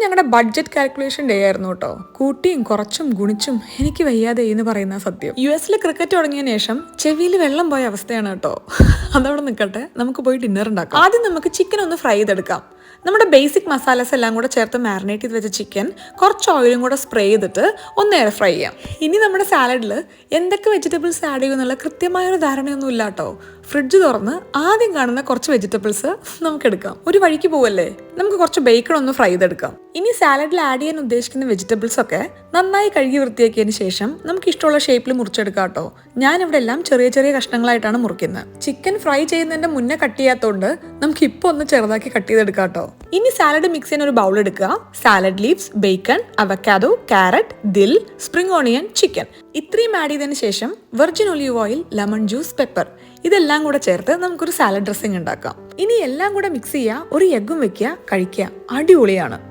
ഞങ്ങളുടെ budget calculation day ആയിരുന്നു കേട്ടോ. കൂട്ടിയും കുറച്ചും ഗുണിച്ചും എനിക്ക് വയ്യാതെ എന്ന് പറയുന്ന സത്യം. US ക്രിക്കറ്റ് തുടങ്ങിയ ശേഷം ചെവിയിൽ വെള്ളം പോയ അവസ്ഥയാണ് കേട്ടോ. അതവിടെ നിൽക്കട്ടെ, നമുക്ക് പോയി ഡിന്നർ ഉണ്ടാക്കാം. ആദ്യം നമുക്ക് ചിക്കൻ ഒന്ന് ഫ്രൈ ചെയ്തെടുക്കാം. നമ്മുടെ ബേസിക് മസാലസ് എല്ലാം കൂടെ ചേർത്ത് മാരിനേറ്റ് ചെയ്ത് വെച്ച ചിക്കൻ കുറച്ച് ഓയിലും കൂടെ സ്പ്രേ ചെയ്തിട്ട് ഒന്ന് എയർ ഫ്രൈ ചെയ്യാം. ഇനി നമ്മുടെ സാലഡിൽ എന്തൊക്കെ വെജിറ്റബിൾസ് ആഡ് ചെയ്യുമെന്നുള്ള കൃത്യമായൊരു ധാരണയൊന്നും ഇല്ല കേട്ടോ. ഫ്രിഡ്ജ് തുറന്ന് ആദ്യം കാണുന്ന കുറച്ച് വെജിറ്റബിൾസ് നമുക്ക് എടുക്കാം. ഒരു വഴിക്ക് പോവല്ലേ, നമുക്ക് കുറച്ച് ബേക്കൺ ഒന്ന് ഫ്രൈ ചെയ്തെടുക്കാം. ഇനി സാലഡിൽ ആഡ് ചെയ്യാൻ ഉദ്ദേശിക്കുന്ന വെജിറ്റബിൾസ് ഒക്കെ നന്നായി കഴുകി വൃത്തിയാക്കിയതിന് ശേഷം നമുക്ക് ഇഷ്ടമുള്ള ഷേപ്പിൽ മുറിച്ചെടുക്കാം കേട്ടോ. ഞാനിവിടെ എല്ലാം ചെറിയ ചെറിയ കഷ്ണങ്ങളായിട്ടാണ് മുറിക്കുന്നത്. ചിക്കൻ ഫ്രൈ ചെയ്യുന്നതിന്റെ മുന്നേ കട്ട് ചെയ്യാത്തതുകൊണ്ട് നമുക്ക് ഇപ്പോൾ ഒന്ന് ചെറുതാക്കി കട്ട് ചെയ്തെടുക്കാം കേട്ടോ. ഇനി സാലഡ് മിക്സ് ചെയ്യാൻ ഒരു ബൗൾ എടുക്കുക. Salad leaves, bacon, avocado, carrot, dill, spring onion, chicken ഇത്രയും ആഡ് ചെയ്തതിന് ശേഷം virgin olive oil, lemon juice, pepper ഇതെല്ലാം കൂടെ ചേർത്ത് നമുക്കൊരു സാലഡ് ഡ്രസ്സിംഗ് ഉണ്ടാക്കാം. ഇനി എല്ലാം കൂടെ മിക്സ് ചെയ്യുക, ഒരു എഗ്ഗും വെക്കുക, കഴിക്കുക. അടിപൊളിയാണ്.